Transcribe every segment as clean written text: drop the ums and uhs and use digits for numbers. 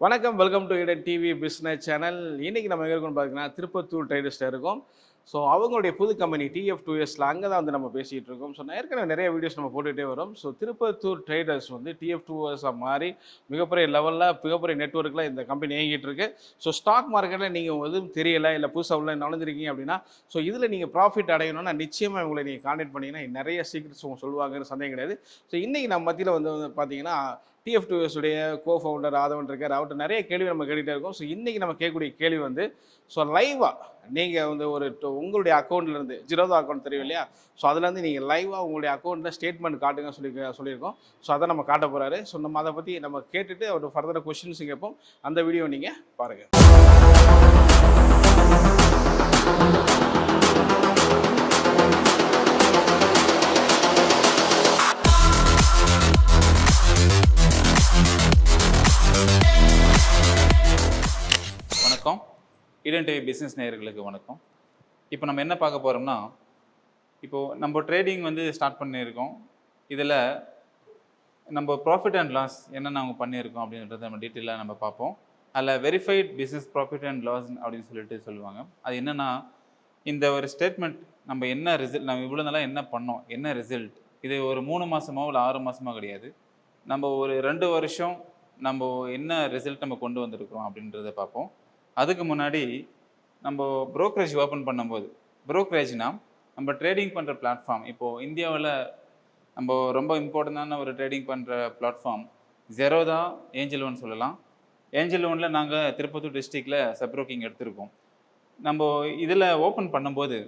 வணக்கம், welcome to Eden TV business channel. இன்னைக்கு நம்ம எங்கே இருக்கோம்னு பார்த்தீங்கன்னா திருப்பத்தூர் ட்ரேடர்ஸில் இருக்கோம். ஸோ அவங்களுடைய புது கம்பெனி TF2Sல அங்கே தான் வந்து நம்ம பேசிகிட்டு இருக்கோம். ஸோ ஏற்கனவே நிறைய வீடியோஸ் நம்ம போட்டுகிட்டே வரோம். ஸோ திருப்பத்தூர் ட்ரேடர்ஸ் வந்து TF2S மாறி மிகப்பெரிய லெவலில் மிகப்பெரிய நெட்ஒர்க்கில் இந்த கம்பெனி இயங்கிட்டு இருக்கு. ஸோ ஸ்டாக் மார்க்கெட்டில் நீங்கள் எதுவும் தெரியலை இல்லை புதுசாக உள்ள நுழைஞ்சிருக்கீங்க அப்படின்னா ஸோ இதில் நீங்கள் ப்ராஃபிட் அடையணும்னா நிச்சயமாக உங்களை நீங்கள் கான்டாக்ட் பண்ணிங்கன்னா நிறைய சீக்ரெட்ஸ் அவங்க சொல்லுவாங்கன்னு சந்தேகம் கிடையாது. ஸோ இன்றைக்கி நம்ம மத்தியில் வந்து பார்த்தீங்கன்னா TF2S உடைய கோஃபவுண்டர் ராதவன் இருக்கார். அவர்கிட்ட நிறைய கேள்வி நம்ம கேட்டுகிட்டே இருக்கோம். ஸோ இன்றைக்கி நம்ம கேட்கக்கூடிய கேள்வி வந்து ஸோ லைவாக நீங்கள் வந்து உங்களுடைய அக்கௌண்ட்லேருந்து ஜீரோதா அக்கௌண்ட் தெரியும் இல்லையா? ஸோ அதுலேருந்து நீங்கள் லைவாக உங்களுடைய அக்கௌண்ட்டில் ஸ்டேட்மெண்ட் காட்டுங்க சொல்லியிருக்கோம். ஸோ அதை நம்ம காட்ட போகிறாரு. ஸோ நம்ம அதை பற்றி நம்ம கேட்டுட்டு அவர் ஃபர்தராக கொஸ்டின்ஸ் கேட்போம். அந்த வீடியோ நீங்கள் பாருங்கள். வணக்கம், ஈடன் டிவி பிஸ்னஸ் நேயர்களுக்கு வணக்கம். இப்போ நம்ம என்ன பார்க்க போகிறோம்னா, இப்போது நம்ம ட்ரேடிங் வந்து ஸ்டார்ட் பண்ணியிருக்கோம். இதில் நம்ம ப்ராஃபிட் அண்ட் லாஸ் என்னென்ன அவங்க பண்ணியிருக்கோம் அப்படின்றத நம்ம டீட்டெயிலாக நம்ம பார்ப்போம். அதில் verified business profit and loss அப்படின்னு சொல்லிட்டு சொல்லுவாங்க. அது என்னென்னா, இந்த ஒரு ஸ்டேட்மெண்ட் நம்ம என்ன ரிசல்ட், நம்ம இவ்வளோ நாளாக என்ன பண்ணோம், என்ன ரிசல்ட், இது ஒரு 3 மாதமோ இல்லை 6 மாதமோ கிடையாது. நம்ம ஒரு 2 வருஷம் நம்ம என்ன ரிசல்ட் நம்ம கொண்டு வந்திருக்கிறோம் அப்படின்றத பார்ப்போம். அதுக்கு முன்னாடி நம்ம ப்ரோக்கரேஜ் ஓப்பன் பண்ணும்போது, ப்ரோக்கரேஜ்னால் நம்ம ட்ரேடிங் பண்ணுற பிளாட்ஃபார்ம். இப்போது இந்தியாவில் நம்ம ரொம்ப இம்பார்ட்டண்டான ஒரு ட்ரேடிங் பண்ணுற பிளாட்ஃபார்ம் ஜெரோதா, ஏஞ்சல் ஒன் சொல்லலாம். ஏஞ்சல் ஒனில் நாங்கள் திருப்பத்தூர் டிஸ்ட்ரிக்டில் சப்ரோக்கிங் எடுத்திருக்கோம். நம்ம இதில் ஓப்பன் பண்ணும்போது,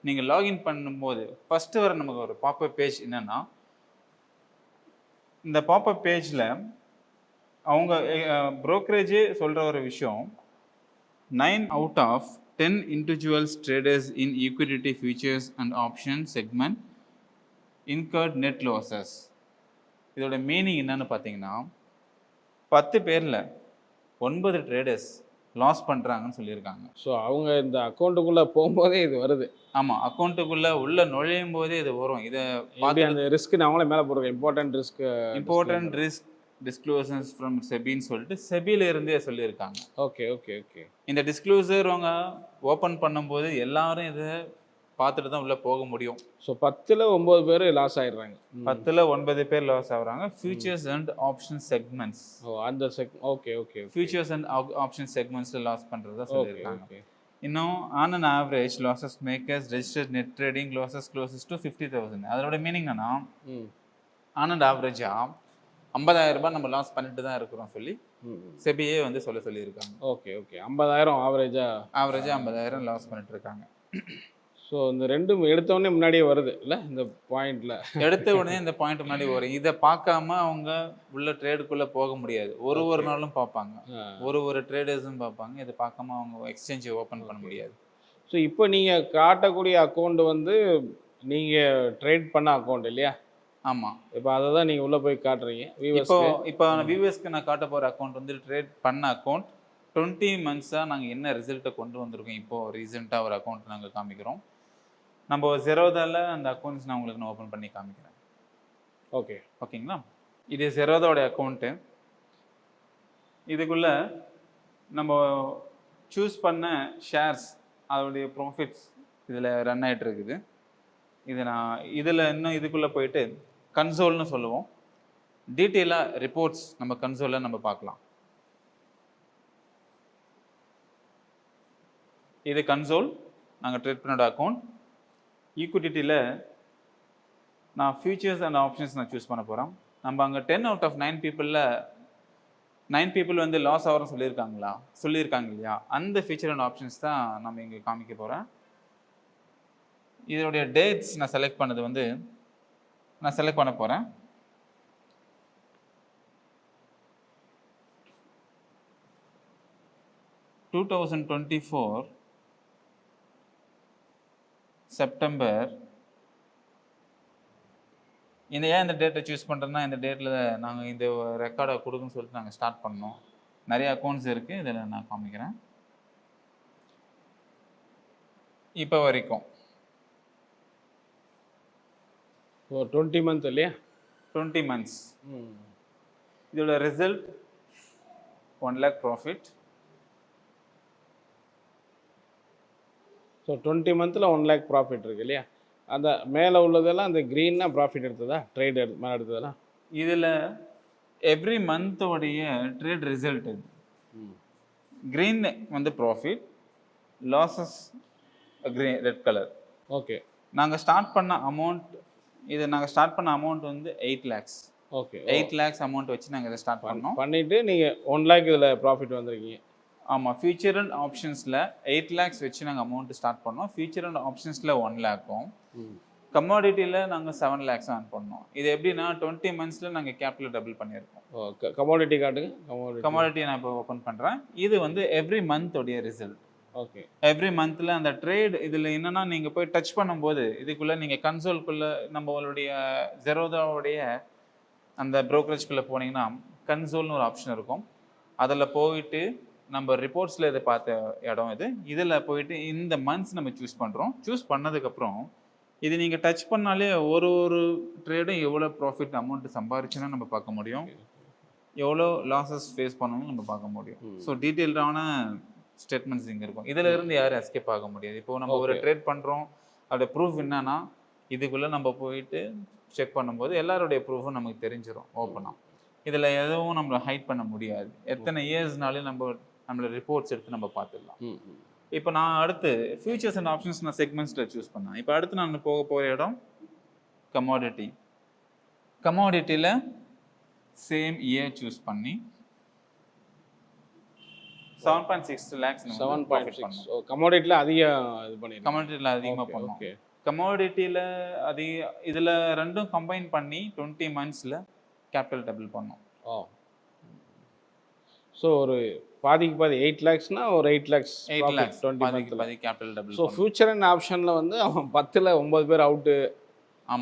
நீங்கள் லாகின் பண்ணும்போது ஃபஸ்ட்டு வர நமக்கு ஒரு பாப்பப் பேஜ் என்னென்னா, இந்த பாப்பப் பேஜில் அவங்க ப்ரோக்கரேஜே சொல்கிற ஒரு விஷயம், 9 out of 10 individuals traders in equity futures and options segment incurred net losses. இதோட மீனிங் என்னன்னு பார்த்தீங்கன்னா, 10 பேரில் 9 ட்ரேடர்ஸ் லாஸ் பண்ணுறாங்கன்னு சொல்லியிருக்காங்க. ஸோ அவங்க இந்த அக்கௌண்ட்டுக்குள்ளே போகும்போதே இது வருது. ஆமாம், அக்கௌண்ட்டுக்குள்ளே உள்ள நுழையும் போதே இது வரும். இதை பார்த்து அந்த ரிஸ்க் அவங்களே மேலே போடுறாங்க. இம்பார்ட்டன்ட் ரிஸ்க் டிஸ்க்ளோசர்ஸ் ஃப்ரம் செபின்னு சொல்லிட்டு செபியில இருந்தே சொல்லியிருக்காங்க. ஓகே. இந்த டிஸ்க்ளோசர் அவங்க ஓப்பன் பண்ணும்போது எல்லாரும் இதை பார்த்துட்டு தான் உள்ளே போக முடியும். ஸோ 10ல் 9 பேர் லாஸ் ஆயிடுறாங்க. 10ல் 9 பேர் லாஸ் ஆகுறாங்க. Futures and option segments. அந்த ஓகே. ஃபியூச்சர்ஸ் அண்ட் ஆப்ஷன் செக்மெண்ட்ஸில் லாஸ் பண்ணுறதா சொல்லியிருக்காங்க. இன்னும் on an average losses makers registered net trading losses closes to 50,000. அதோட மீனிங் என்னன்னா, ஆன் அண்ட் ஆவரேஜாக 50,000 ரூபாய் நம்ம லாஸ் பண்ணிட்டு தான் இருக்கிறோம் சொல்லி செபியே வந்து சொல்லியிருக்காங்க. ஓகே 50,000 ஆவரேஜாக 50,000 லாஸ் பண்ணிட்டு இருக்காங்க. ஸோ இந்த ரெண்டும் எடுத்தோடனே முன்னாடியே வருது இல்லை? இந்த பாயிண்ட்ல எடுத்த உடனே இந்த பாயிண்ட் முன்னாடி வரும். இதை பார்க்காம அவங்க உள்ள ட்ரேடுக்குள்ளே போக முடியாது. ஒரு நாளும் பார்ப்பாங்க, ஒரு ட்ரேடர்ஸும் பார்ப்பாங்க. இதை பார்க்காம அவங்க எக்ஸ்சேஞ்சை ஓப்பன் பண்ண முடியாது. ஸோ இப்போ நீங்கள் காட்டக்கூடிய அக்கௌண்ட் வந்து நீங்கள் ட்ரேட் பண்ண அக்கௌண்ட் இல்லையா? ஆமாம், இப்போ அதை தான் நீங்கள் உள்ளே போய் காட்டுறீங்க. இப்போ வியூவர்ஸ்க்கு நான் காட்ட போகிற அக்கௌண்ட் வந்து ட்ரேட் பண்ண அக்கௌண்ட். 20 மந்த்ஸாக நாங்கள் என்ன ரிசல்ட்டை கொண்டு வந்திருக்கோம். இப்போது ரீசெண்டாக ஒரு அக்கௌண்ட் நாங்கள் காமிக்கிறோம். நம்ம ஜெரோதாவில் அந்த அக்கௌண்ட்ஸ் நான் உங்களுக்கு ஓப்பன் பண்ணி காமிக்கிறேன். ஓகேங்களா? இது ஜெரோதாவோடைய அக்கௌண்ட்டு. இதுக்குள்ளே நம்ம சூஸ் பண்ண ஷேர்ஸ், அதோடைய ப்ராஃபிட்ஸ் இதில் ரன் ஆகிட்டு இருக்குது. இதில் இன்னும் இதுக்குள்ளே போயிட்டு கன்சோல்னு சொல்லுவோம். டீட்டெயிலாக ரிப்போர்ட்ஸ் நம்ம கன்சோலில் நம்ம பார்க்கலாம். இது கன்சோல், நாங்கள் ட்ரேட் பண்ணோட அக்கௌண்ட். ஈக்விட்டியில் நான் ஃபியூச்சர்ஸ் அண்ட் ஆப்ஷன்ஸ் நான் சூஸ் பண்ண போகிறோம். நம்ம அங்கே 10 out of 9 பீப்புளில் 9 பீப்புள் வந்து லாஸ் ஆகிறோம் சொல்லியிருக்காங்க இல்லையா? அந்த ஃபியூச்சர் அண்ட் ஆப்ஷன்ஸ் தான் நம்ம இங்கே காமிக்க போகிறேன். இதனுடைய டேட்ஸ் நான் செலக்ட் பண்ணது வந்து நான் செலக்ட் பண்ண போகிறேன். செப்டம்பர். இந்த டேட்டை சூஸ் பண்ணுறேன்னா, இந்த டேட்டில் நாங்கள் இந்த ரெக்கார்டை கொடுக்குன்னு சொல்லிட்டு நாங்கள் ஸ்டார்ட் பண்ணோம். நிறைய அக்கௌண்ட்ஸ் இருக்குது, இதில் நான் காமிக்கிறேன். இப்போ வரைக்கும் 20 மந்த் இல்லையா? 20 months. இதோட ரிசல்ட் 1 lakh ப்ராஃபிட். ஸோ 20 மந்த்தில் 1 லேக் ப்ராஃபிட் இருக்கு இல்லையா? அந்த மேலே உள்ளதெல்லாம் அந்த க்ரீனாக ப்ராஃபிட் எடுத்ததா, ட்ரேட் மேலே எடுத்ததெல்லாம்? இதில் எவ்ரி மந்தோடைய ட்ரேட் ரிசல்ட் இது. க்ரீன் வந்து profit, losses green red colour. Okay. நாங்கள் ஸ்டார்ட் பண்ண அமௌண்ட் வந்து 8 lakhs. ஓகே. 8 lakhs அமௌண்ட் வச்சு நாங்கள் இதை ஸ்டார்ட் பண்ணோம். பண்ணிவிட்டு நீங்கள் 1 லேக் இதில் ப்ராஃபிட் வந்திருக்கீங்க. ஆமாம், ஃபியூச்சர் அண்ட் ஆப்ஷன்ஸில் 8 lakhs வச்சு நாங்கள் அமௌண்ட் ஸ்டார்ட் பண்ணோம். ஃபியூச்சர் அண்ட் ஆப்ஷன்ஸில் 1 lakhம், கமாடிட்டியில் நாங்கள் 7 lakhs ஆன் பண்ணோம். இது எப்படின்னா 20 monthsல நாங்கள் கேபிட்டல் டபுள் பண்ணியிருக்கோம். கமாடிட்டி காட்டுங்க. கமாடிட்டி நான் இப்போ ஓப்பன் பண்ணுறேன். இது வந்து எவ்ரி மந்தோடைய ரிசல்ட். ஓகே. எவ்ரி மந்த்தில் அந்த ட்ரேட் இதில் என்னென்னா நீங்கள் போய் டச் பண்ணும்போது இதுக்குள்ளே நீங்கள் கன்சோல்குள்ளே நம்மளுடைய ஜெரோதாவுடைய அந்த ப்ரோக்கரேஜ்குள்ளே போனீங்கன்னா கன்சோல்னு ஒரு ஆப்ஷன் இருக்கும். அதில் போயிட்டு நம்ம ரிப்போர்ட்ஸில் இதை பார்த்த இடம் இதில் போயிட்டு இந்த மந்த்ஸ் நம்ம சூஸ் பண்ணுறோம். சூஸ் பண்ணதுக்கப்புறம் இது நீங்கள் டச் பண்ணாலே ஒரு ட்ரேடும் எவ்வளோ ப்ராஃபிட் அமௌண்ட் சம்பாரிச்சுன்னா நம்ம பார்க்க முடியும், எவ்வளோ லாஸஸ் ஃபேஸ் பண்ணணும்னு நம்ம பார்க்க முடியும். ஸோ டீட்டெயில்டான ஸ்டேட்மெண்ட்ஸ் இங்கே இருக்கும். இதில் இருந்து யாரும் எஸ்கேப் ஆக முடியாது. இப்போது நம்ம ஒரு ட்ரேட் பண்ணுறோம், அதோட ப்ரூஃப் என்னன்னா இதுக்குள்ளே நம்ம போயிட்டு செக் பண்ணும்போது எல்லாருடைய ப்ரூஃபும் நமக்கு தெரிஞ்சிடும் ஓப்பனாக. இதில் எதுவும் நம்மளை ஹைட் பண்ண முடியாது. எத்தனை இயர்ஸ்னாலும் நம்மளோட ரிப்போர்ட்ஸ் எடுத்து நம்ம பார்த்துடலாம். இப்போ நான் அடுத்து ஃபியூச்சர்ஸ் அண்ட் ஆப்ஷன்ஸ் நான் செக்மெண்ட்ஸில் சூஸ் பண்ணேன். இப்போ அடுத்து நான் போக போகிற இடம் கமாடிட்டி. கமாடிட்டியில் சேம் இயர் சூஸ் பண்ணி 7.6 lakhs 7.6. கமாடிட்டியில் அதிகம் இது பண்ணி கமாடிட்டியில் அதிகமாக பண்ணோம். கமாடிட்டியில் இதில் ரெண்டும் கம்பைன் பண்ணி 20 monthsல கேபிட்டல் டபுள் பண்ணோம். ஸோ ஒரு பாதிக்கு பாதி 8 lakhsனா ஒரு 8 lakhs 20 பாதி capital double. So future and ஆப்ஷனில் வந்து அவன் 10ல் 9 பேர் அவுட்டு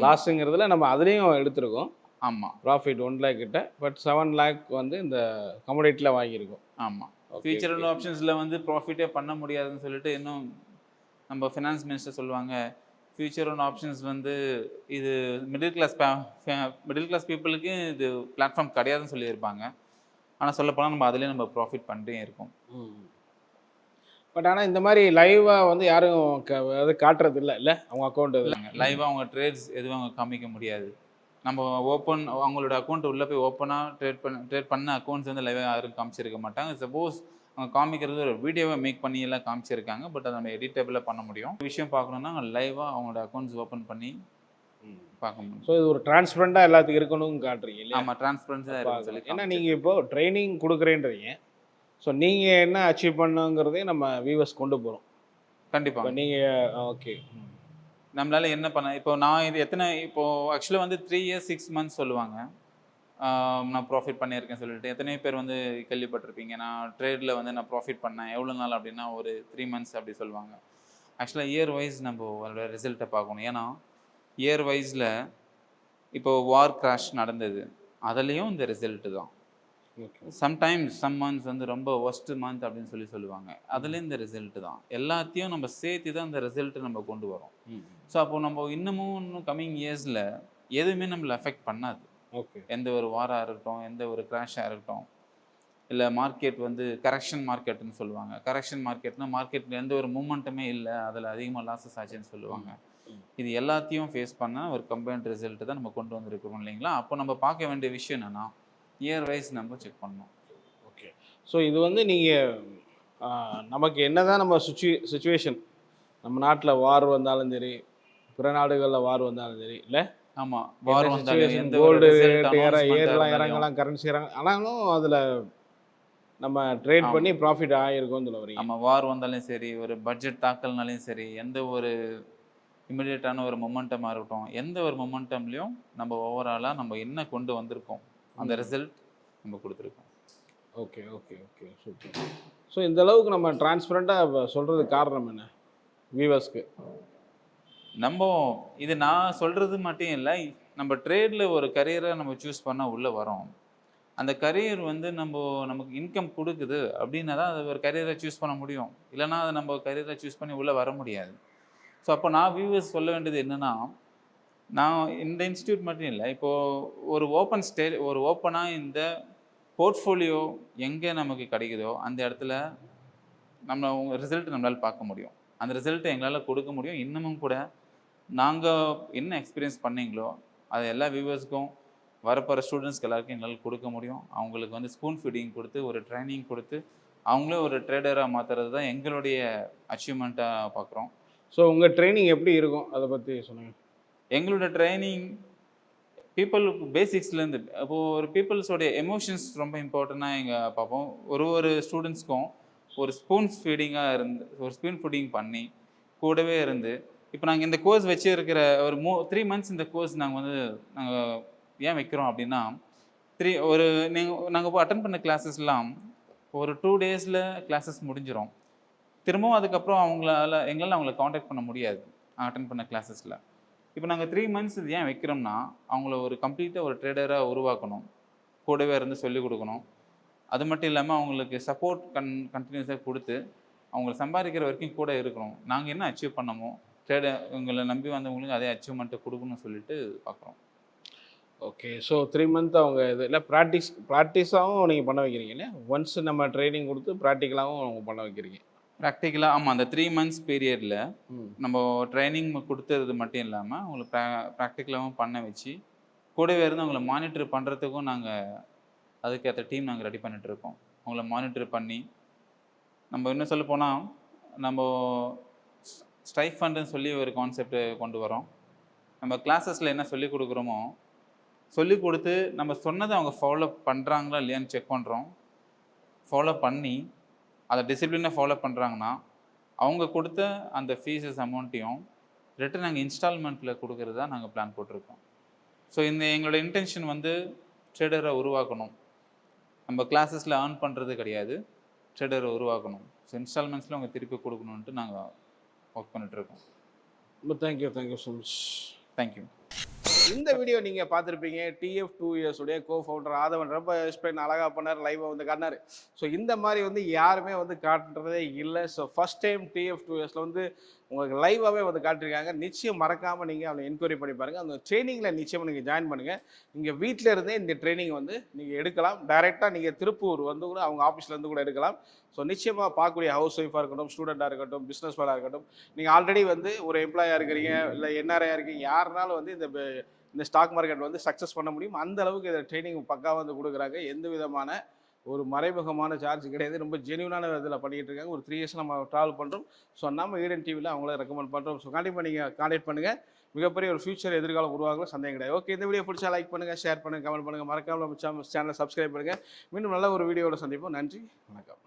லாஸுங்கிறதுல நம்ம அதுலேயும் எடுத்திருக்கோம். ஆமாம், ப்ராஃபிட் 1 lakh கிட்ட, பட் 7 lakh வந்து இந்த கமாடிட்டியில் வாங்கியிருக்கோம். ஆமாம். ஃபியூச்சர் அண்ட் ஆப்ஷன்ஸில் வந்து ப்ராஃபிட்டே பண்ண முடியாதுன்னு சொல்லிட்டு இன்னும் நம்ம ஃபினான்ஸ் மினிஸ்டர் சொல்லுவாங்க, ஃபியூச்சர் அண்ட் ஆப்ஷன்ஸ் வந்து இது மிடில் கிளாஸ் பீப்புளுக்கு இது பிளாட்ஃபார்ம் கிடையாதுன்னு சொல்லியிருப்பாங்க. ஆனால் சொல்லப்போனால் நம்ம அதிலே நம்ம ப்ராஃபிட் பண்ணிட்டே இருக்கோம். பட் ஆனால் இந்த மாதிரி லைவாக வந்து யாரும் அது காட்டுறது இல்லை அவங்க அக்கௌண்ட் இல்லைங்க. லைவாக அவங்க ட்ரேட்ஸ் எதுவும் அவங்க காமிக்க முடியாது. நம்ம அவங்களோட அக்கௌண்ட் உள்ளே போய் ஓப்பனாக ட்ரேட் பண்ண அக்கௌண்ட்ஸ் வந்து லைவாக யாரும் காமிச்சிருக்க மாட்டாங்க. சப்போஸ் அவங்க காமிக்கிறது ஒரு வீடியோவை மேக் பண்ணி எல்லாம் காமிச்சிருக்காங்க, பட் அதை நம்ம எடிட்டபிளாக பண்ண முடியும். விஷயம் பார்க்கணுன்னா லைவாக அவங்களோட அக்கௌண்ட்ஸ் ஓப்பன் பண்ணி பார்க்க முடியும். ஸோ இது ஒரு டிரான்ஸ்பரண்டாக எல்லாத்துக்கும் இருக்கணும்னு காட்டுறீங்க இல்லையா? ஆமாம், டிரான்ஸ்பரன்ஸாக இருக்கும் சொல்லி. ஏன்னா நீங்கள் இப்போது ட்ரைனிங் கொடுக்குறேன்றீங்க, ஸோ நீங்கள் என்ன அச்சீவ் பண்ணுங்கிறதையும் நம்ம வியூவர்ஸ் கொண்டு போகிறோம். கண்டிப்பாக நீங்கள் ஓகே நம்மளால் என்ன பண்ண, இப்போ நான் இது இப்போது ஆக்சுவலாக வந்து 3 years 6 months சொல்லுவாங்க நான் ப்ராஃபிட் பண்ணியிருக்கேன் சொல்லிட்டு. எத்தனை பேர் வந்து கேள்விப்பட்டிருப்பீங்க, நான் ட்ரேடில் வந்து நான் ப்ராஃபிட் பண்ணேன் எவ்வளோ நாள் அப்படின்னா ஒரு 3 months அப்படி சொல்லுவாங்க. ஆக்சுவலாக இயர் வைஸ் நம்ம அதோட ரிசல்ட்டை பார்க்கணும். ஏன்னா இயர் வைஸில் இப்போது வார் கிராஷ் நடந்தது, அதுலேயும் இந்த ரிசல்ட்டு தான். சம்டைம்ஸ் சம் மந்த்ஸ் வந்து ரொம்ப ஒஸ்ட் மந்த் அப்படின்னு சொல்லுவாங்க, அதுலேயும் இந்த ரிசல்ட்டு தான். எல்லாத்தையும் நம்ம சேர்த்து தான் இந்த ரிசல்ட்டு நம்ம கொண்டு வரோம். ஸோ அப்போ நம்ம இன்னும் கம்மிங் இயர்ஸில் எதுவுமே நம்மளை அஃபெக்ட் பண்ணாது. எந்த ஒரு வாராக இருக்கட்டும், எந்த ஒரு கிராஷாக இருக்கட்டும், இல்லை மார்க்கெட் வந்து கரெக்ஷன் மார்க்கெட்டுன்னு சொல்லுவாங்க. கரெக்ஷன் மார்க்கெட்னா மார்க்கெட்டில் எந்த ஒரு மூமெண்ட்டுமே இல்லை, அதில் அதிகமாக லாஸஸ் ஆச்சுன்னு சொல்லுவாங்க. இது எல்லாத்தையும் ஃபேஸ் பண்ண ஒரு கம்பைன்ட் ரிசல்ட்டு தான் நம்ம கொண்டு வந்திருக்கிறோம் இல்லைங்களா? அப்போ நம்ம பார்க்க வேண்டிய விஷயம் என்னென்னா இயர் வைஸ் நம்ம செக் பண்ணணும். ஓகே. ஸோ இது வந்து நீங்கள் நமக்கு என்ன தான் நம்ம சுச்சுவேஷன், நம்ம நாட்டில் வார் வந்தாலும் சரி, பிற நாடுகளில் வார் வந்தாலும் சரி, இல்லை ஆமாம், வார் வந்தாலும் கோல்டு ஏறலாம் இறங்கலாம், கரன்சி இறங்க, ஆனாலும் அதில் நம்ம ட்ரேட் பண்ணி ப்ராஃபிட் ஆகிருக்கோம்னு சொல்ல வரீங்க. ஆமாம், வார் வந்தாலும் சரி, ஒரு பட்ஜெட் தாக்கல்னாலையும் சரி, எந்த ஒரு இமிடியேட்டான ஒரு மொமெண்டமாக இருக்கட்டும், எந்த ஒரு மொமெண்டம்லையும் நம்ம ஓவராலாக நம்ம என்ன கொண்டு வந்திருக்கோம் அந்த ரிசல்ட் நம்ம கொடுத்துருக்கோம். Okay okay okay super. So இந்த அளவுக்கு நம்ம டிரான்ஸ்பரண்ட்டாக சொல்கிறதுக்கு காரணம் என்ன வியூவர்ஸ்க்கு? நம்ம இது நான் சொல்கிறது மட்டும் இல்லை, நம்ம ட்ரேடில் ஒரு கரியரை நம்ம சூஸ் பண்ணால் உள்ளே வரோம். அந்த கரியர் வந்து நமக்கு இன்கம் கொடுக்குது அப்படின்னா தான் அது ஒரு கரியரை சூஸ் பண்ண முடியும். இல்லைனா அதை நம்ம கரியரை சூஸ் பண்ணி உள்ளே வர முடியாது. ஸோ அப்போ நான் வியூவர்ஸ் சொல்ல வேண்டியது என்னென்னா, நான் இந்த இன்ஸ்டியூட் மட்டும் இல்லை, இப்போது ஒரு ஓப்பனாக இந்த போர்ட்ஃபோலியோ எங்கே நமக்கு கிடைக்குதோ அந்த இடத்துல நம்ம உங்கள் ரிசல்ட் நம்மளால் பார்க்க முடியும். அந்த ரிசல்ட்டை எங்களால் கொடுக்க முடியும். இன்னமும் கூட நாங்கள் என்ன எக்ஸ்பீரியன்ஸ் பண்ணீங்களோ அதை எல்லா வியூவர்ஸ்க்கும் வரப்போகிற ஸ்டூடெண்ட்ஸ்க்கு எல்லாருக்கும் எங்களால் கொடுக்க முடியும். அவங்களுக்கு வந்து ஸ்பூன் ஃபீடிங் கொடுத்து ஒரு ட்ரைனிங் கொடுத்து அவங்களே ஒரு ட்ரேடராக மாற்றுறது தான் எங்களுடைய அச்சீவ்மெண்ட்டாக பார்க்குறோம். ஸோ உங்கள் ட்ரைனிங் எப்படி இருக்கும் அதை பற்றி சொல்லுங்கள். எங்களோட ட்ரைனிங் பீப்புளுக்கு பேசிக்ஸ்லேருந்து இப்போது ஒரு பீப்புள்ஸோடைய எமோஷன்ஸ் ரொம்ப இம்பார்ட்டண்ட்டாக எங்கள் பார்ப்போம். ஒரு ஸ்டூடெண்ட்ஸ்க்கும் ஒரு ஸ்பூன் ஃபீடிங் பண்ணி கூடவே இருந்து இப்போ நாங்கள் இந்த கோர்ஸ் வச்சு இருக்கிற ஒரு 3 months இந்த கோர்ஸ் நாங்கள் ஏன் வைக்கிறோம் அப்படின்னா நாங்கள் அட்டன் பண்ண கிளாஸஸ்லாம் ஒரு 2 daysல கிளாஸஸ் முடிஞ்சிடும். திரும்பவும் அதுக்கப்புறம் எங்களால் அவங்கள காண்டாக்ட் பண்ண முடியாது அட்டன் பண்ண கிளாஸஸில். இப்போ நாங்கள் 3 months இது ஏன் வைக்கிறோம்னா அவங்கள ஒரு கம்ப்ளீட்டாக ஒரு ட்ரேடராக உருவாக்கணும், கூடவே இருந்து சொல்லிக் கொடுக்கணும். அது மட்டும் இல்லாமல் அவங்களுக்கு சப்போர்ட் கண்டினியூஸாக கொடுத்து அவங்கள சம்பாதிக்கிற வரைக்கும் கூட இருக்கணும். நாங்கள் என்ன அச்சீவ் பண்ணமோ உங்களை நம்பி வந்தவங்களுக்கு அதே அச்சீவ்மெண்ட்டை கொடுக்கணும்னு சொல்லிட்டு பார்க்குறோம். ஓகே. ஸோ 3 month அவங்க இதில் ப்ராக்டிஸாகவும் நீங்கள் பண்ண வைக்கிறீங்க. ஒன்ஸ் நம்ம ட்ரைனிங் கொடுத்து ப்ராக்டிக்கலாகவும் அவங்க பண்ண வைக்கிறீங்க. ப்ராக்டிக்கலாக ஆமாம். அந்த 3 months பீரியடில் நம்ம ட்ரைனிங் கொடுத்தது மட்டும் இல்லாமல் அவங்களை ப்ராக்டிக்கலாகவும் பண்ண வச்சு கூடவே இருந்து அவங்கள மானிட்டர் பண்ணுறதுக்கும் அதுக்கேற்ற டீம் நாங்கள் ரெடி பண்ணிகிட்ருக்கோம். அவங்கள மானிட்டர் பண்ணி நம்ம இன்னும் சொல்ல போனால் நம்ம ஸ்ட்ரைக் ஃபண்டுன்னு சொல்லி ஒரு கான்செப்ட் கொண்டு வரோம். நம்ம கிளாஸஸில் என்ன சொல்லிக் கொடுக்குறோமோ சொல்லிக் கொடுத்து நம்ம சொன்னதை அவங்க ஃபாலோ பண்ணுறாங்களா இல்லையான்னு செக் பண்ணுறோம். ஃபாலோ பண்ணி அதை டிசிப்ளினாக ஃபாலோ பண்ணுறாங்கன்னா அவங்க கொடுத்த அந்த ஃபீஸஸ் அமௌண்ட்டையும் ரிட்டன் நாங்கள் இன்ஸ்டால்மெண்ட்டில் கொடுக்குறதா நாங்கள் பிளான் போட்டிருக்கோம். ஸோ எங்களோட இன்டென்ஷன் வந்து ட்ரேடரை உருவாக்கணும். நம்ம கிளாஸஸில் ஏர்ன் பண்ணுறது கிடையாது, ட்ரேடரை உருவாக்கணும். ஸோ இன்ஸ்டால்மெண்ட்ஸில் அவங்க திருப்பி கொடுக்கணுன்ட்டு நாங்கள் ஒர்க் பண்ணிகிட்ருக்கோம். ரொம்ப தேங்க்யூ ஸோ மச். தேங்க்யூ. இந்த வீடியோ நீங்கள் பார்த்துருப்பீங்க. TF2S உடைய கோஃபவுண்டர் ஆதவன் ரொம்ப எக்ஸ்பிளைன் அழகாக பண்ணார், லைவாக வந்து காட்டினார். ஸோ இந்த மாதிரி வந்து யாருமே வந்து காட்டுறதே இல்லை. ஸோ ஃபஸ்ட் டைம் TF2Sல வந்து உங்களுக்கு லைவாகவே வந்து காட்டியிருக்காங்க. நிச்சயம் மறக்காமல் நீங்கள் அவனை என்கொயரி பண்ணி பாருங்கள். அந்த ட்ரைனிங்கில் நிச்சயமாக நீங்கள் ஜாயின் பண்ணுங்கள். நீங்கள் வீட்டில் இருந்தே இந்த ட்ரைனிங் வந்து நீங்கள் எடுக்கலாம். டைரெக்டாக நீங்கள் திருப்பூர் வந்து கூட அவங்க ஆஃபீஸ்லேருந்து கூட எடுக்கலாம். ஸோ நிச்சயமாக பார்க்கக்கூடிய ஹவுஸ் ஒய்ஃபாக இருக்கட்டும், ஸ்டூடெண்ட்டாக இருக்கட்டும், பிஸ்னஸ் மேனாக இருக்கட்டும், நீங்கள் ஆல்ரெடி வந்து ஒரு எம்ப்ளாயாக இருக்கிறீங்க, இல்லை NRIயாக இருக்கீங்க, யாருனாலும் வந்து இந்த ஸ்டாக் மார்க்கெட் வந்து சக்ஸஸ் பண்ண முடியும். அந்த அளவுக்கு இதை ட்ரைனிங் பக்காவாக வந்து கொடுக்குறாங்க. எந்த விதமான ஒரு மறைமுகமான சார்ஜ் கிடையாது. ரொம்ப ஜென்யூனான இதில் பண்ணிகிட்டு இருக்காங்க. ஒரு 3 years நம்ம ட்ராவல் பண்ணுறோம். ஸோ நம்ம ஈடன் டிவியில் அவங்கள ரெக்கமெண்ட் பண்ணுறோம். ஸோ கண்டிப்பாக நீங்கள் கான்டாக்ட் பண்ணுங்கள். மிகப்பெரிய ஒரு ஃபியூச்சர் எதிர்காலம் உருவாகலாம், சந்தேகம் கிடையாது. ஓகே, இந்த வீடியோ பிடிச்சா லைக் பண்ணுங்கள், ஷேர் பண்ணுங்கள், கமெண்ட் பண்ணுங்கள். மறக்காமல் நம்ம சேனலை சப்ஸ்கிரைப் பண்ணுங்கள். மீண்டும் நல்ல ஒரு வீடியோவில் சந்திப்போம். நன்றி, வணக்கம்.